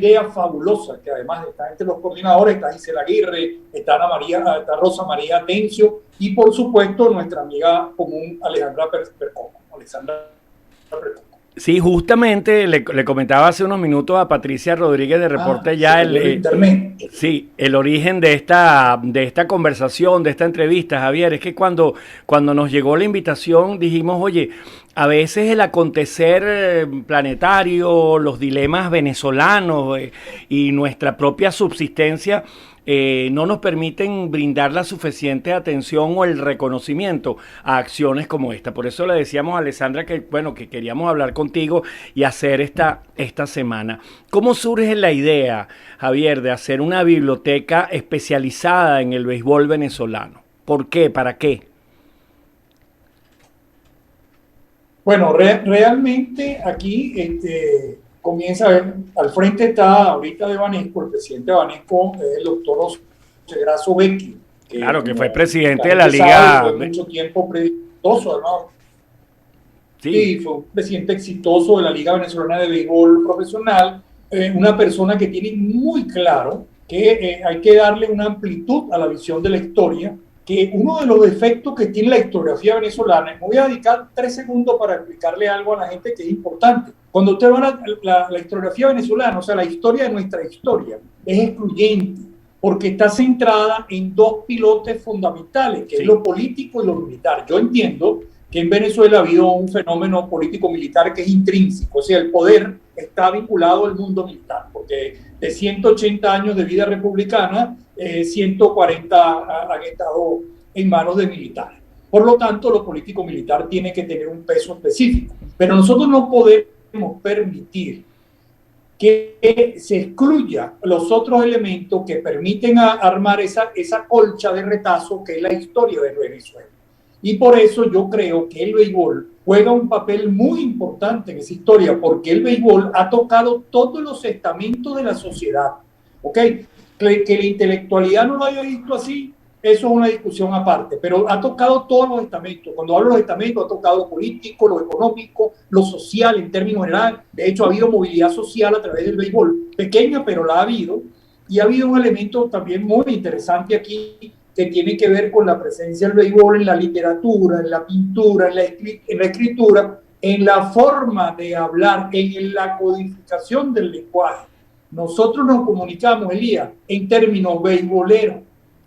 idea fabulosa, que además está entre los coordinadores, está Gisela Aguirre, está Rosa María Atencio, y por supuesto nuestra amiga común Alejandra Percoco. Sí, justamente le comentaba hace unos minutos a Patricia Rodríguez de Reporte Ya el origen de esta conversación, de esta entrevista, Javier. Es que cuando nos llegó la invitación dijimos, oye, a veces el acontecer planetario, los dilemas venezolanos y nuestra propia subsistencia no nos permiten brindar la suficiente atención o el reconocimiento a acciones como esta. Por eso le decíamos a Alessandra que queríamos hablar contigo y hacer esta semana. ¿Cómo surge la idea, Javier, de hacer una biblioteca especializada en el béisbol venezolano? ¿Por qué? ¿Para qué? Bueno, realmente aquí comienza a ver, al frente está ahorita de Banesco, el presidente de Banesco es el doctor José Grasso Vecchio. Claro, que fue presidente de la Liga. Fue mucho tiempo exitoso, ¿no? Sí, fue un presidente exitoso de la Liga Venezolana de Béisbol Profesional, una persona que tiene muy claro que hay que darle una amplitud a la visión de la historia, que uno de los defectos que tiene la historiografía venezolana, me voy a dedicar 3 segundos para explicarle algo a la gente que es importante. Cuando usted va a la historiografía venezolana, o sea, la historia de nuestra historia, es excluyente, porque está centrada en 2 pilotes fundamentales, que es lo político y lo militar. Yo entiendo que en Venezuela ha habido un fenómeno político-militar que es intrínseco, o sea, el poder está vinculado al mundo militar, porque de 180 años de vida republicana, 140 han estado en manos de militares. Por lo tanto, lo político-militar tiene que tener un peso específico, pero nosotros no podemos permitir que se excluya los otros elementos que permiten armar esa colcha de retazo que es la historia de Venezuela. Y por eso yo creo que el béisbol juega un papel muy importante en esa historia, porque el béisbol ha tocado todos los estamentos de la sociedad. ¿Ok? Que la intelectualidad no lo haya visto así, eso es una discusión aparte, pero ha tocado todos los estamentos. Cuando hablo de los estamentos, ha tocado lo político, lo económico, lo social en términos generales. De hecho, ha habido movilidad social a través del béisbol, pequeña, pero la ha habido. Y ha habido un elemento también muy interesante aquí, que tiene que ver con la presencia del béisbol en la literatura, en la pintura, en la escritura, en la forma de hablar, en la codificación del lenguaje. Nosotros nos comunicamos, Elías, en términos beisboleros,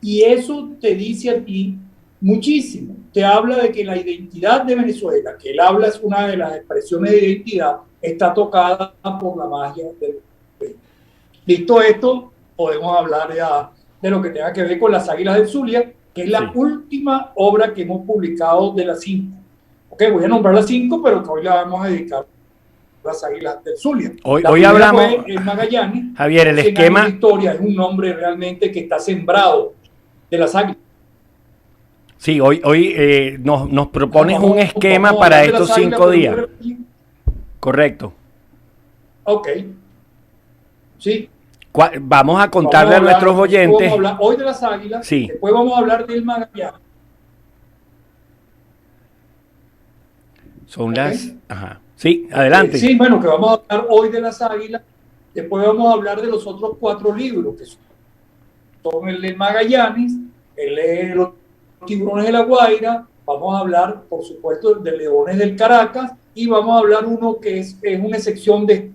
y eso te dice a ti muchísimo. Te habla de que la identidad de Venezuela, que él habla es una de las expresiones de identidad, está tocada por la magia del béisbol. Dicho esto, podemos hablar ya de lo que tenga que ver con las Águilas del Zulia, que es la última obra que hemos publicado de las 5. Ok, voy a nombrar las 5, pero que hoy la vamos a dedicar a las Águilas del Zulia. Hoy hablamos, en Magallanes. Javier, el esquema... Historia es un nombre realmente que está sembrado de las Águilas. Sí, hoy nos propones un esquema para estos 5 días. Correcto. Ok. Sí. Vamos a contarle a nuestros oyentes. Vamos a hablar hoy de las Águilas, sí. Después vamos a hablar del Magallanes. Son las... Ajá. Sí, adelante. Sí, bueno, que vamos a hablar hoy de las Águilas, después vamos a hablar de los otros 4 libros, que son el de Magallanes, el de los Tiburones de la Guaira, vamos a hablar, por supuesto, de Leones del Caracas, y vamos a hablar uno que es una sección de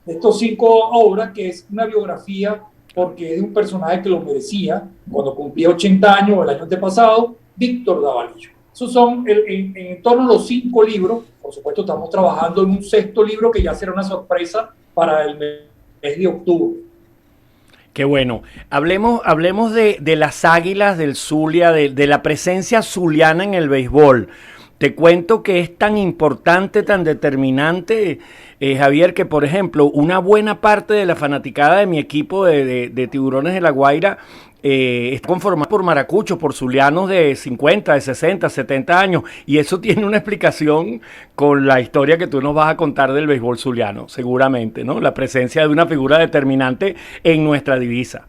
estos 5 obras, que es una biografía, porque es de un personaje que lo merecía cuando cumplía 80 años el año antepasado, Víctor Davalillo. Esos son en torno a los 5 libros. Por supuesto, estamos trabajando en un 6º libro que ya será una sorpresa para el mes de octubre. Qué bueno. Hablemos de las Águilas del Zulia, de la presencia zuliana en el béisbol. Te cuento que es tan importante, tan determinante, Javier, que por ejemplo, una buena parte de la fanaticada de mi equipo de Tiburones de la Guaira está conformada por maracuchos, por zulianos de 50, de 60, 70 años, y eso tiene una explicación con la historia que tú nos vas a contar del béisbol zuliano, seguramente, ¿no? La presencia de una figura determinante en nuestra divisa.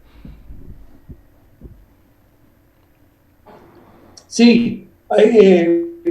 Sí,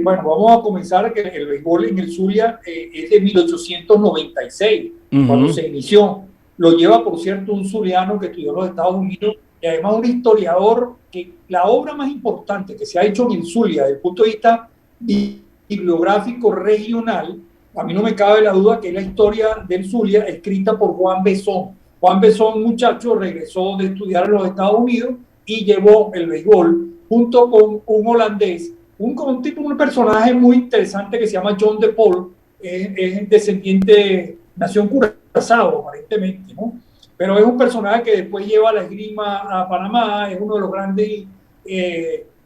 bueno, vamos a comenzar que el béisbol en el Zulia es de 1896, cuando se inició. Lo lleva, por cierto, un zuliano que estudió en los Estados Unidos y además un historiador que la obra más importante que se ha hecho en el Zulia desde el punto de vista bibliográfico regional, a mí no me cabe la duda que es la historia del Zulia escrita por Juan Besón. Juan Besón, muchacho, regresó de estudiar en los Estados Unidos y llevó el béisbol junto con un holandés, un personaje muy interesante que se llama John de Paul, es descendiente, nació en Curazao aparentemente, ¿no? Pero es un personaje que después lleva la esgrima a Panamá, es uno de los grandes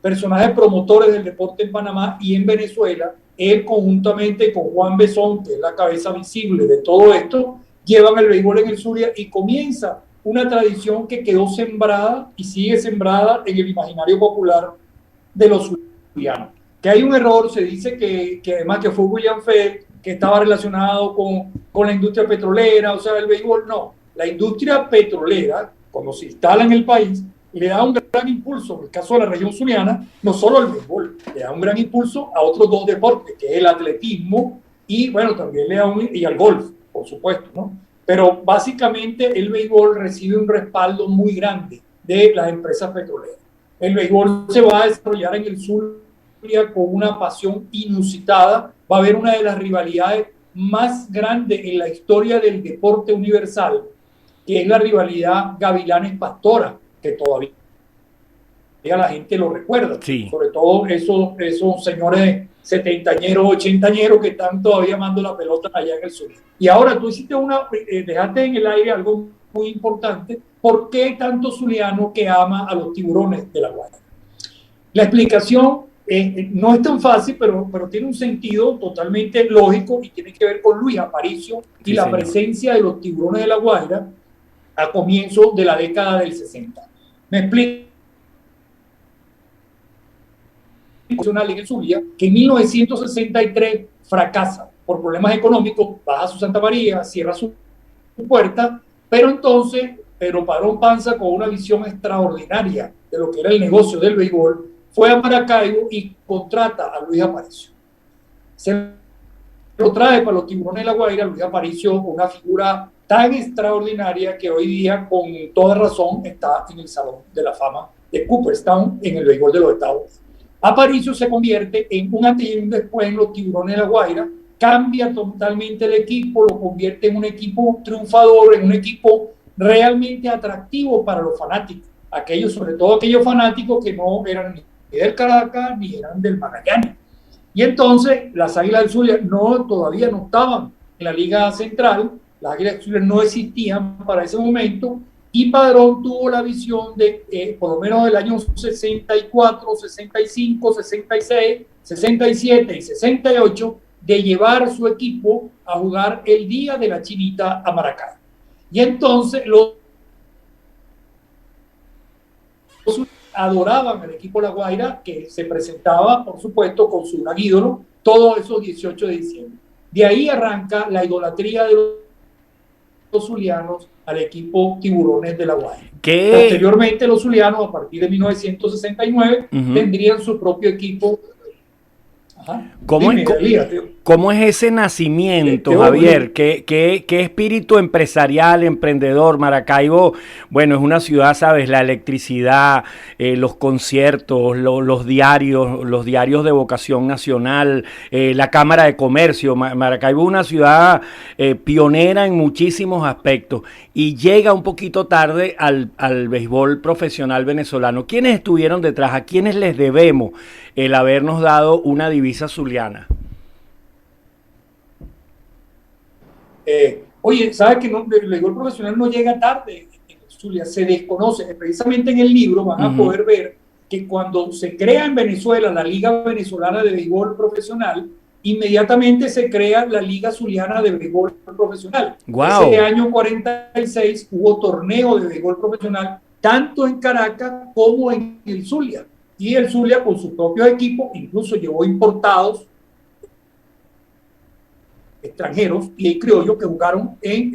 personajes promotores del deporte en Panamá y en Venezuela. Él conjuntamente con Juan Besón, que es la cabeza visible de todo esto, llevan el béisbol en el Zulia y comienza una tradición que quedó sembrada y sigue sembrada en el imaginario popular de los zulianos. Que hay un error, se dice que además que fue William Feld, que estaba relacionado con la industria petrolera, o sea, el béisbol no. La industria petrolera, cuando se instala en el país, le da un gran impulso, en el caso de la región zuliana, no solo al béisbol, le da un gran impulso a otros dos deportes, que es el atletismo y, bueno, también le da y al golf, por supuesto, ¿no? Pero básicamente el béisbol recibe un respaldo muy grande de las empresas petroleras. El béisbol se va a desarrollar en el Zulia con una pasión inusitada, va a haber una de las rivalidades más grandes en la historia del deporte universal, que es la rivalidad Gavilanes-Pastora, que todavía la gente lo recuerda, sí. Sobre todo esos señores setentañeros, ochentañeros que están todavía mandando la pelota allá en el sur. Y ahora tú hiciste dejaste en el aire algo muy importante. ¿Por qué tanto zuliano que ama a los tiburones de La Guaira? La explicación no es tan fácil, pero tiene un sentido totalmente lógico y tiene que ver con Luis Aparicio y sí, la señor. Presencia de los tiburones de La Guaira a comienzos de la década del 60. Me explico. En el Zulia, que en 1963 fracasa por problemas económicos, baja su Santa María, cierra su puerta, pero entonces Pedro Padrón Panza, con una visión extraordinaria de lo que era el negocio del béisbol, fue a Maracaibo y contrata a Luis Aparicio. Se lo trae para los tiburones de La Guaira. Luis Aparicio, una figura tan extraordinaria que hoy día, con toda razón, está en el Salón de la Fama de Cooperstown en el béisbol de los Estados Unidos. Aparicio se convierte en un antes y un después en los tiburones de La Guaira, cambia totalmente el equipo, lo convierte en un equipo triunfador, en un equipo realmente atractivo para los fanáticos, sobre todo aquellos fanáticos que no eran ni del Caracas ni eran del Magallanes. Y entonces las Águilas del Zulia todavía no estaban en la Liga Central, las Águilas del Zulia no existían para ese momento, y Padrón tuvo la visión de, por lo menos del año 64, 65, 66, 67 y 68, de llevar su equipo a jugar el Día de la Chinita a Maracay. Y entonces los adoraban al equipo La Guaira, que se presentaba, por supuesto, con su gran ídolo, todos esos 18 de diciembre. De ahí arranca la idolatría de los zulianos al equipo Tiburones de La Guaira. Posteriormente los zulianos, a partir de 1969, tendrían su propio equipo. ¿Cómo es ese nacimiento, Javier? ¿Qué espíritu empresarial, emprendedor? Maracaibo, bueno, es una ciudad, ¿sabes? La electricidad, los conciertos, los diarios de vocación nacional, la Cámara de Comercio. Maracaibo es una ciudad pionera en muchísimos aspectos y llega un poquito tarde al béisbol profesional venezolano. ¿Quiénes estuvieron detrás? ¿A quiénes les debemos el habernos dado una divisa zuliana? Oye, ¿sabes que el béisbol profesional no llega tarde en Zulia? Se desconoce. Precisamente en el libro van a poder ver que cuando se crea en Venezuela la Liga Venezolana de Béisbol Profesional, inmediatamente se crea la Liga Zuliana de Béisbol Profesional. Wow. Ese año 46 hubo torneo de béisbol profesional tanto en Caracas como en el Zulia. Y el Zulia, con su propio equipo, incluso llevó importados extranjeros y criollos que jugaron en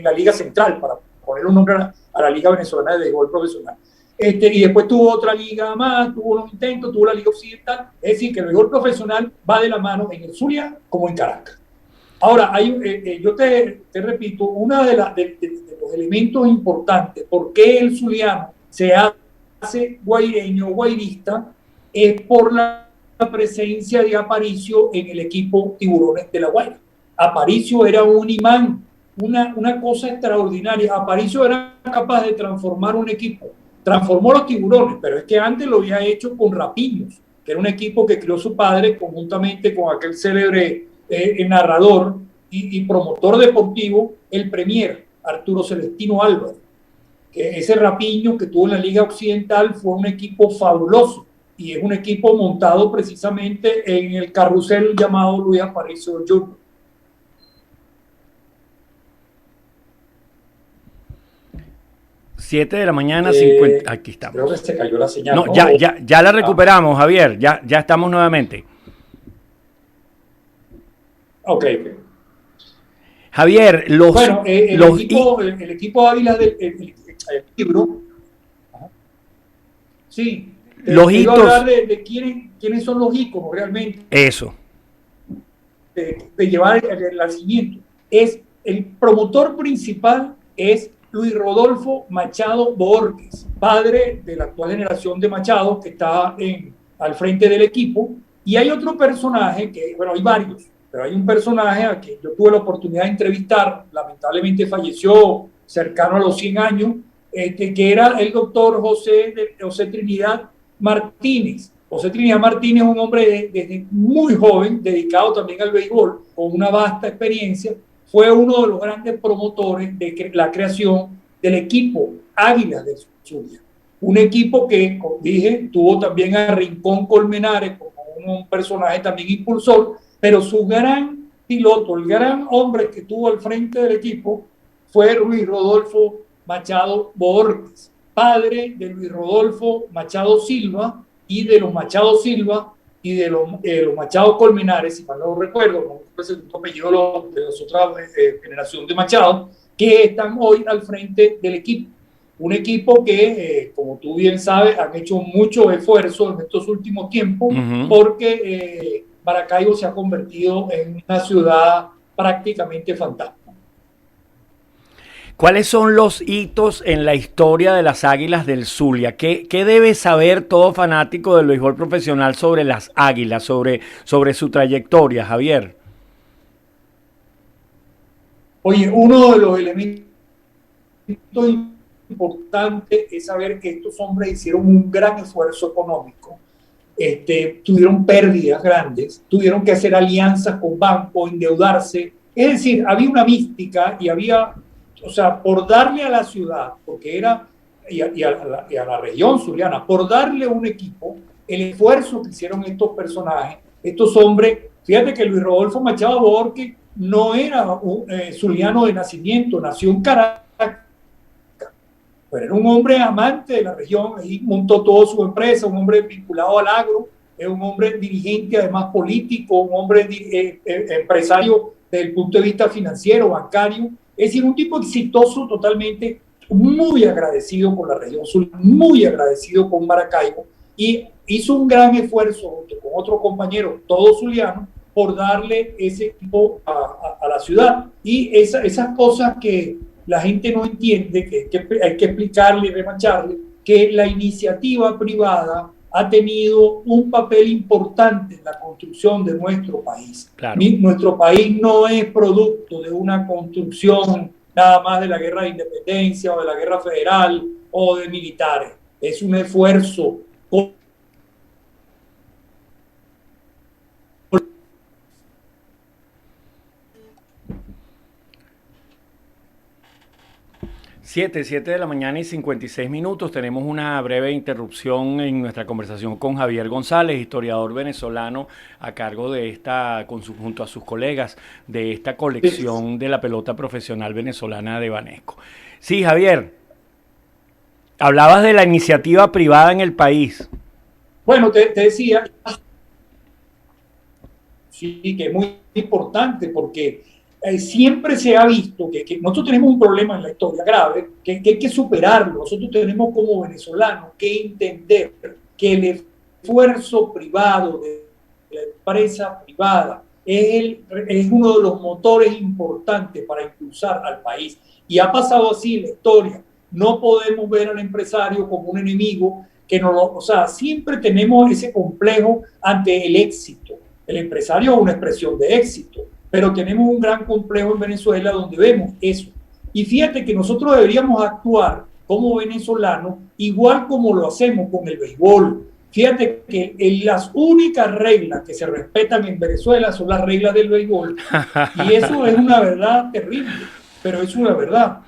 la Liga Central, para poner un nombre a la Liga Venezolana de Béisbol Profesional. Y después tuvo otra liga más, tuvo unos intentos, tuvo la Liga Occidental. Es decir, que el béisbol profesional va de la mano en el Zulia como en Caracas. Ahora, yo te repito, uno de los elementos importantes por qué el zuliano se hace guaireño o guairista es por la presencia de Aparicio en el equipo Tiburones de La Guaira. Aparicio era un imán, una cosa extraordinaria. Aparicio era capaz de transformar un equipo. Transformó los Tiburones, pero es que antes lo había hecho con Rapiños, que era un equipo que creó su padre conjuntamente con aquel célebre narrador y promotor deportivo, el Premier, Arturo Celestino Álvarez. Que ese Rapiño que tuvo en la Liga Occidental fue un equipo fabuloso y es un equipo montado precisamente en el carrusel llamado Luis Aparicio Jr. Siete de la mañana, 50. Aquí estamos. Creo que se cayó la señal. No, ya la recuperamos, Javier. Ya estamos nuevamente. Ok. Javier, el equipo Ávila del libro. Sí. Los hitos. Hablar de quiénes son los íconos realmente. Eso. De llevar el nacimiento. El promotor principal es Luis Rodolfo Machado Borges, padre de la actual generación de Machado que está al frente del equipo. Y hay otro personaje hay varios, pero hay un personaje a quien yo tuve la oportunidad de entrevistar, lamentablemente falleció cercano a los 100 años, que era el doctor José Trinidad Martínez. José Trinidad Martínez es un hombre desde muy joven, dedicado también al béisbol, con una vasta experiencia. Fue uno de los grandes promotores de la creación del equipo Águilas del Zulia. Un equipo que, como dije, tuvo también a Rincón Colmenares como un personaje también impulsor, pero su gran piloto, el gran hombre que tuvo al frente del equipo fue Luis Rodolfo Machado Borges, padre de Luis Rodolfo Machado Silva y de los Machado Silva y de los Machado Colmenares, si mal no recuerdo, no es el segundo apellido de las otras generación de Machado, que están hoy al frente del equipo. Un equipo que, como tú bien sabes, han hecho mucho esfuerzo en estos últimos tiempos, porque Maracaibo se ha convertido en una ciudad prácticamente fantástica. ¿Cuáles son los hitos en la historia de las Águilas del Zulia? ¿Qué debe saber todo fanático del béisbol profesional sobre las Águilas, sobre su trayectoria, Javier? Oye, uno de los elementos importantes es saber que estos hombres hicieron un gran esfuerzo económico, tuvieron pérdidas grandes, tuvieron que hacer alianzas con bancos, endeudarse. Es decir, había una mística y había... O sea, por darle a la ciudad, porque era, y a la región zuliana, por darle un equipo, el esfuerzo que hicieron estos personajes, estos hombres. Fíjate que Luis Rodolfo Machado Borges no era un zuliano de nacimiento, nació en Caracas, pero era un hombre amante de la región, y montó toda su empresa, un hombre vinculado al agro, es un hombre dirigente, además político, un hombre empresario desde el punto de vista financiero, bancario. Es decir, un tipo exitoso totalmente, muy agradecido con la región sur, muy agradecido con Maracaibo, y hizo un gran esfuerzo junto con otro compañero, todo zuliano, por darle ese equipo a la ciudad. Y esas cosas que la gente no entiende, que hay que explicarle y remacharle, que la iniciativa privada ha tenido un papel importante en la construcción de nuestro país. Claro. Nuestro país no es producto de una construcción nada más de la guerra de independencia o de la guerra federal o de militares. Es un esfuerzo. 7 de la mañana y 56 minutos. Tenemos una breve interrupción en nuestra conversación con Javier González, historiador venezolano a cargo de junto a sus colegas, de esta colección de la pelota profesional venezolana de Banesco. Sí, Javier, hablabas de la iniciativa privada en el país. Bueno, te decía, sí, que es muy importante porque siempre se ha visto que nosotros tenemos un problema en la historia grave, que hay que superarlo. Nosotros tenemos como venezolanos que entender que el esfuerzo privado de la empresa privada, es uno de los motores importantes para impulsar al país. Y ha pasado así en la historia. No podemos ver al empresario como un enemigo, o sea, siempre tenemos ese complejo ante el éxito. El empresario es una expresión de éxito, pero tenemos un gran complejo en Venezuela donde vemos eso. Y fíjate que nosotros deberíamos actuar como venezolanos igual como lo hacemos con el béisbol. Fíjate que las únicas reglas que se respetan en Venezuela son las reglas del béisbol. Y eso es una verdad terrible, pero es una verdad.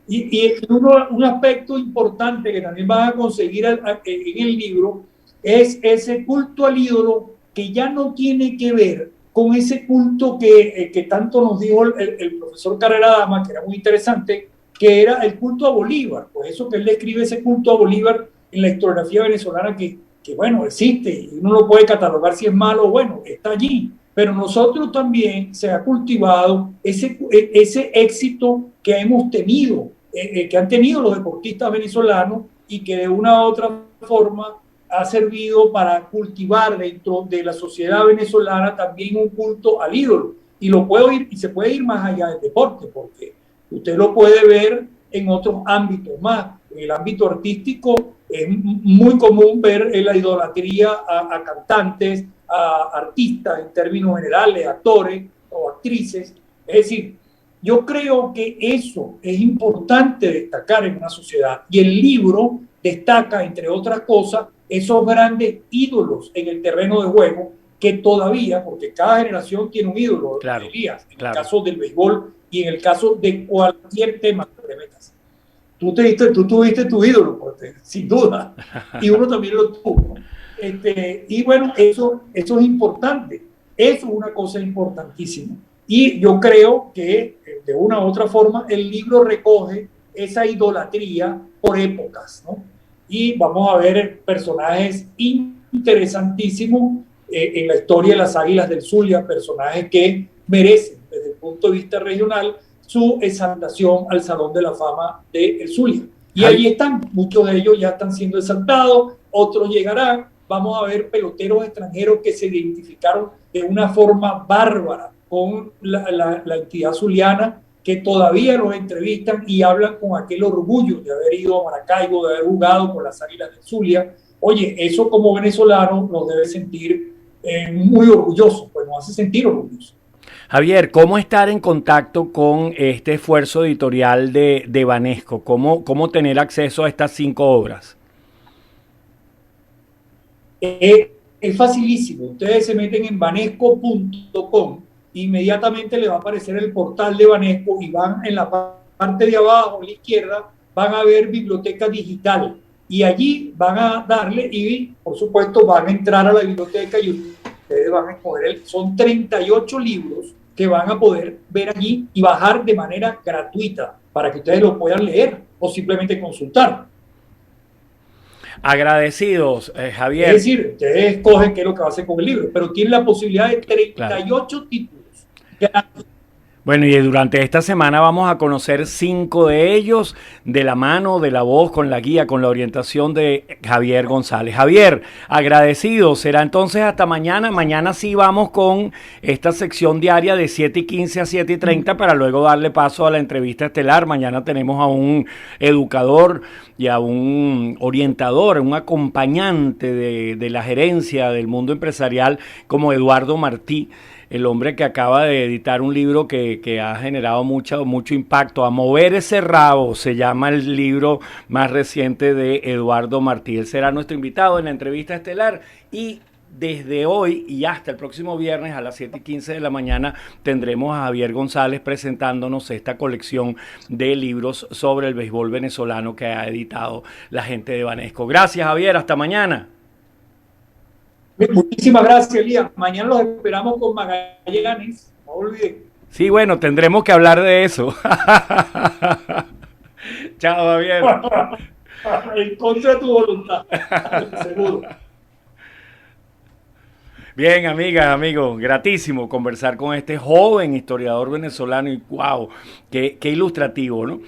Y un aspecto importante que también van a conseguir en el libro es ese culto al ídolo, que ya no tiene que ver con ese culto que tanto nos dijo el profesor Carrera Dama, que era muy interesante, que era el culto a Bolívar. Pues eso que él describe, ese culto a Bolívar en la historiografía venezolana, que bueno, existe, y uno lo puede catalogar si es malo o bueno, está allí. Pero nosotros también se ha cultivado ese éxito que hemos tenido, que han tenido los deportistas venezolanos, y que de una u otra forma ha servido para cultivar dentro de la sociedad venezolana también un culto al ídolo. Y se puede ir más allá del deporte, porque usted lo puede ver en otros ámbitos más. En el ámbito artístico es muy común ver la idolatría a cantantes, a artistas en términos generales, actores o actrices. Es decir, yo creo que eso es importante destacar en una sociedad, y el libro destaca, entre otras cosas, esos grandes ídolos en el terreno de juego que todavía, porque cada generación tiene un ídolo, claro, Elías, en claro. el caso del béisbol y en el caso de cualquier tema que te metas. Tú tuviste tu ídolo, porque, sin duda, y uno también lo tuvo. Y bueno, eso es importante. Eso es una cosa importantísima. Y yo creo que, de una u otra forma, el libro recoge esa idolatría por épocas, ¿no? Y vamos a ver personajes interesantísimos en la historia de las Águilas del Zulia, personajes que merecen, desde el punto de vista regional, su exaltación al Salón de la Fama de El Zulia. Y ahí están, muchos de ellos ya están siendo exaltados, otros llegarán. Vamos a ver peloteros extranjeros que se identificaron de una forma bárbara con la entidad zuliana, que todavía los entrevistan y hablan con aquel orgullo de haber ido a Maracaibo, de haber jugado con las Águilas del Zulia. Oye, eso como venezolanos nos debe sentir muy orgullosos, pues nos hace sentir orgullosos. Javier, ¿cómo estar en contacto con este esfuerzo editorial de Banesco? ¿Cómo tener acceso a estas 5 obras? Es facilísimo. Ustedes se meten en banesco.com, inmediatamente les va a aparecer el portal de Banesco, y van en la parte de abajo, a la izquierda, van a ver biblioteca digital, y allí van a darle y, por supuesto, van a entrar a la biblioteca y ustedes van a escoger, son 38 libros que van a poder ver allí y bajar de manera gratuita para que ustedes lo puedan leer o simplemente consultar. Agradecidos, Javier. Es decir, ustedes escogen qué es lo que va a hacer con el libro, pero tienen la posibilidad de 38 títulos. Bueno, y durante esta semana vamos a conocer 5 de ellos de la mano, de la voz, con la guía, con la orientación de Javier González. Javier, agradecido. Será entonces hasta mañana. Mañana sí vamos con esta sección diaria de 7:15 a 7:30 para luego darle paso a la entrevista estelar. Mañana tenemos a un educador y a un orientador, un acompañante de la gerencia del mundo empresarial como Eduardo Martí, el hombre que acaba de editar un libro que ha generado mucho impacto. A mover ese rabo se llama el libro más reciente de Eduardo Martí. Él será nuestro invitado en la entrevista estelar, y desde hoy y hasta el próximo viernes a las 7:15 de la mañana tendremos a Javier González presentándonos esta colección de libros sobre el béisbol venezolano que ha editado la gente de Banesco. Gracias, Javier. Hasta mañana. Muchísimas gracias, Elías. Mañana los esperamos con Magallanes. No olviden. Sí, bueno, tendremos que hablar de eso. Chao, Javier. En contra de tu voluntad. Seguro. Bien, amigas, amigos, gratísimo conversar con este joven historiador venezolano, y wow, qué ilustrativo, ¿no?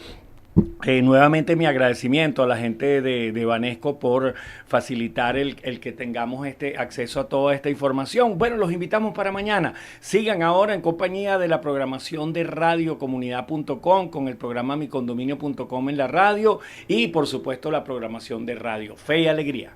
Nuevamente mi agradecimiento a la gente de Banesco por facilitar el que tengamos este acceso a toda esta información. Bueno, los invitamos para mañana. Sigan ahora en compañía de la programación de radiocomunidad.com con el programa micondominio.com en la radio y por supuesto la programación de Radio Fe y Alegría.